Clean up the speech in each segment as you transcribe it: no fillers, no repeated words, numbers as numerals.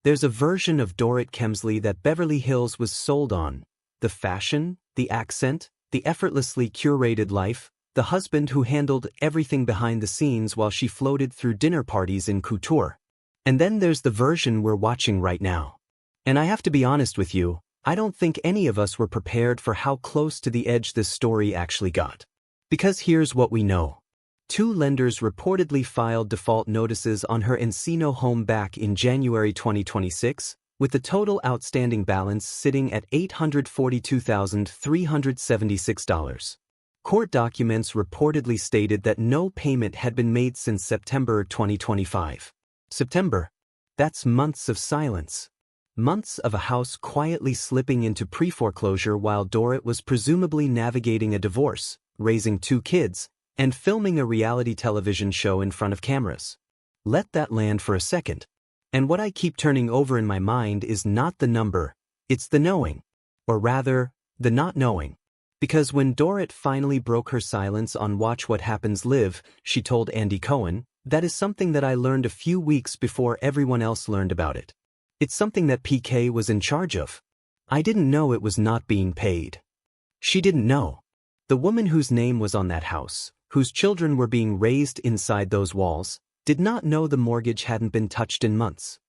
There's a version of Dorit Kemsley that Beverly Hills was sold on. The fashion, the accent, the effortlessly curated life, the husband who handled everything behind the scenes while she floated through dinner parties in couture. And then there's the version we're watching right now. And I have to be honest with you, I don't think any of us were prepared for how close to the edge this story actually got. Because here's what we know. 2 lenders reportedly filed default notices on her Encino home back in January 2026, with the total outstanding balance sitting at $842,376. Court documents reportedly stated that no payment had been made since September 2025. September? That's months of silence. Months of a house quietly slipping into pre-foreclosure while Dorit was presumably navigating a divorce, raising 2 kids, and filming a reality television show in front of cameras. Let that land for a second. And what I keep turning over in my mind is not the number, it's the knowing. Or rather, the not knowing. Because when Dorit finally broke her silence on Watch What Happens Live, she told Andy Cohen, "That is something that I learned a few weeks before everyone else learned about it. It's something that PK was in charge of. I didn't know it was not being paid." She didn't know. The woman whose name was on that house, whose children were being raised inside those walls, did not know the mortgage hadn't been touched in months.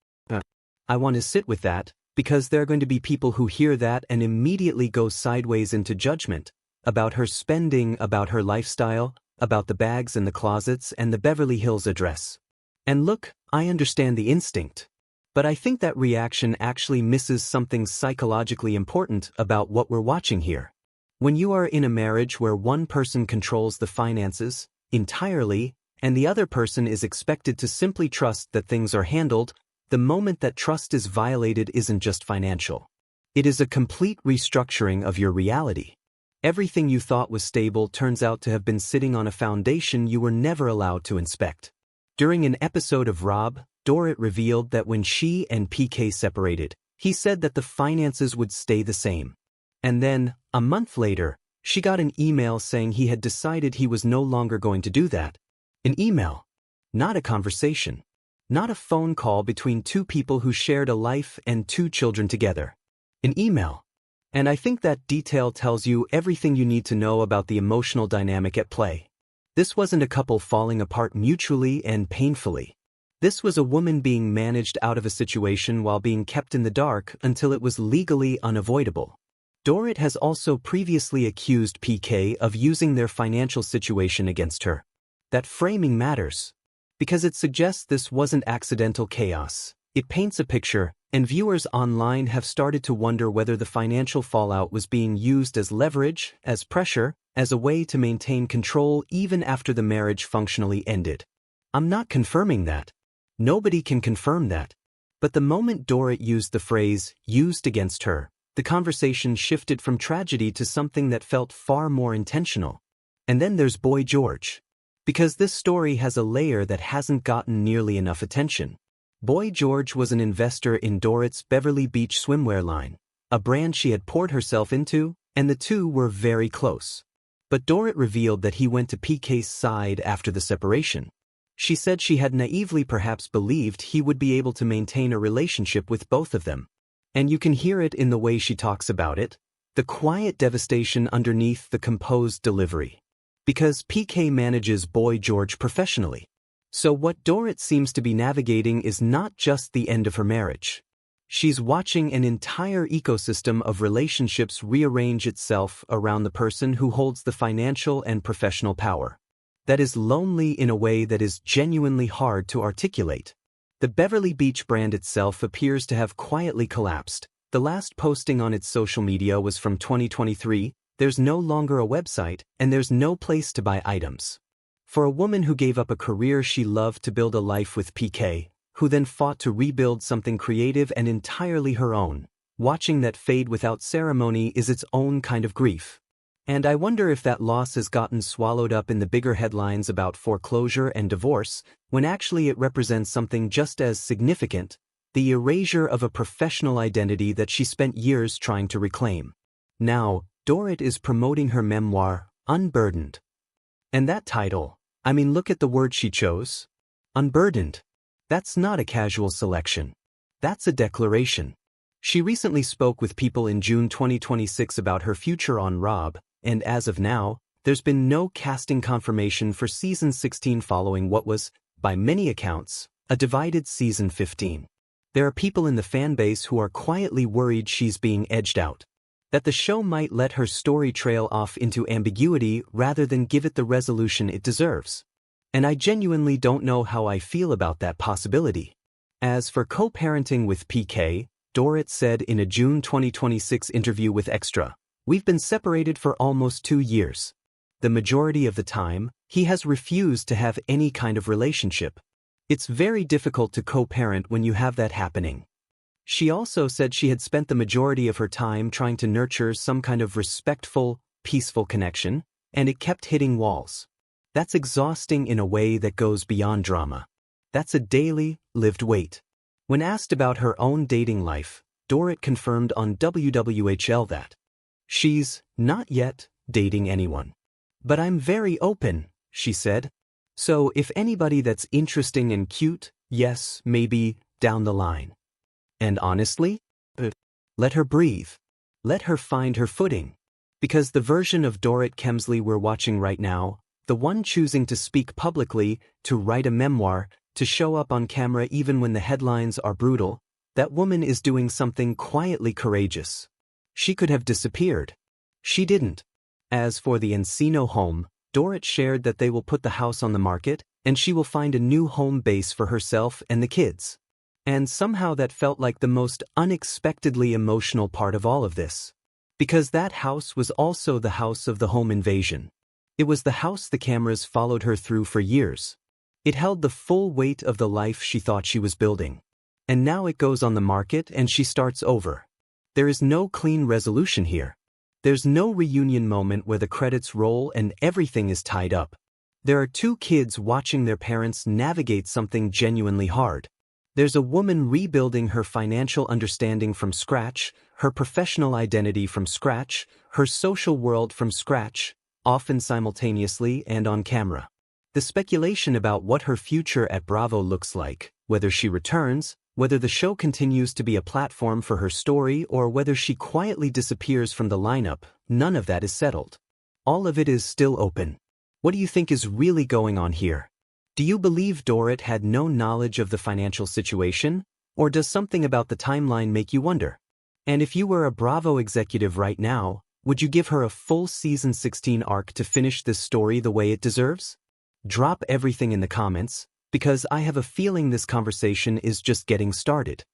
I want to sit with that, because there are going to be people who hear that and immediately go sideways into judgment about her spending, about her lifestyle, about the bags in the closets and the Beverly Hills address. And look, I understand the instinct. But I think that reaction actually misses something psychologically important about what we're watching here. When you are in a marriage where one person controls the finances entirely and the other person is expected to simply trust that things are handled, the moment that trust is violated isn't just financial. It is a complete restructuring of your reality. Everything you thought was stable turns out to have been sitting on a foundation you were never allowed to inspect. During an episode of RHOBH, Dorit revealed that when she and PK separated, he said that the finances would stay the same. And then, a month later, she got an email saying he had decided he was no longer going to do that. An email. Not a conversation. Not a phone call between 2 people who shared a life and 2 children together. An email. And I think that detail tells you everything you need to know about the emotional dynamic at play. This wasn't a couple falling apart mutually and painfully. This was a woman being managed out of a situation while being kept in the dark until it was legally unavoidable. Dorit has also previously accused PK of using their financial situation against her. That framing matters. Because it suggests this wasn't accidental chaos. It paints a picture, and viewers online have started to wonder whether the financial fallout was being used as leverage, as pressure, as a way to maintain control even after the marriage functionally ended. I'm not confirming that. Nobody can confirm that. But the moment Dorit used the phrase, used against her, the conversation shifted from tragedy to something that felt far more intentional. And then there's Boy George. Because this story has a layer that hasn't gotten nearly enough attention. Boy George was an investor in Dorit's Beverly Beach swimwear line, a brand she had poured herself into, and the 2 were very close. But Dorit revealed that he went to PK's side after the separation. She said she had naively perhaps believed he would be able to maintain a relationship with both of them. And you can hear it in the way she talks about it, the quiet devastation underneath the composed delivery. Because PK manages Boy George professionally. So what Dorit seems to be navigating is not just the end of her marriage. She's watching an entire ecosystem of relationships rearrange itself around the person who holds the financial and professional power. That is lonely in a way that is genuinely hard to articulate. The Beverly Beach brand itself appears to have quietly collapsed. The last posting on its social media was from 2023, there's no longer a website, and there's no place to buy items. For a woman who gave up a career she loved to build a life with PK, who then fought to rebuild something creative and entirely her own, watching that fade without ceremony is its own kind of grief. And I wonder if that loss has gotten swallowed up in the bigger headlines about foreclosure and divorce, when actually it represents something just as significant, the erasure of a professional identity that she spent years trying to reclaim. Now, Dorit is promoting her memoir, Unburdened. And that title, I mean, look at the word she chose. Unburdened. That's not a casual selection. That's a declaration. She recently spoke with People in June 2026 about her future on RHOBH, and as of now, there's been no casting confirmation for Season 16 following what was, by many accounts, a divided Season 15. There are people in the fanbase who are quietly worried she's being edged out, that the show might let her story trail off into ambiguity rather than give it the resolution it deserves. And I genuinely don't know how I feel about that possibility. As for co-parenting with PK, Dorit said in a June 2026 interview with Extra, "We've been separated for almost 2 years. The majority of the time, he has refused to have any kind of relationship. It's very difficult to co-parent when you have that happening." She also said she had spent the majority of her time trying to nurture some kind of respectful, peaceful connection, and it kept hitting walls. That's exhausting in a way that goes beyond drama. That's a daily, lived weight. When asked about her own dating life, Dorit confirmed on RHOBH that she's not yet dating anyone. "But I'm very open," she said. "So if anybody that's interesting and cute, yes, maybe, down the line. And honestly, let her breathe. Let her find her footing. Because the version of Dorit Kemsley we're watching right now, the one choosing to speak publicly, to write a memoir, to show up on camera even when the headlines are brutal, that woman is doing something quietly courageous. She could have disappeared. She didn't." As for the Encino home, Dorit shared that they will put the house on the market, and she will find a new home base for herself and the kids. And somehow that felt like the most unexpectedly emotional part of all of this. Because that house was also the house of the home invasion. It was the house the cameras followed her through for years. It held the full weight of the life she thought she was building. And now it goes on the market and she starts over. There is no clean resolution here. There's no reunion moment where the credits roll and everything is tied up. There are 2 kids watching their parents navigate something genuinely hard. There's a woman rebuilding her financial understanding from scratch, her professional identity from scratch, her social world from scratch, often simultaneously and on camera. The speculation about what her future at Bravo looks like, whether she returns, whether the show continues to be a platform for her story, or whether she quietly disappears from the lineup, none of that is settled. All of it is still open. What do you think is really going on here? Do you believe Dorit had no knowledge of the financial situation, or does something about the timeline make you wonder? And if you were a Bravo executive right now, would you give her a full Season 16 arc to finish this story the way it deserves? Drop everything in the comments, because I have a feeling this conversation is just getting started.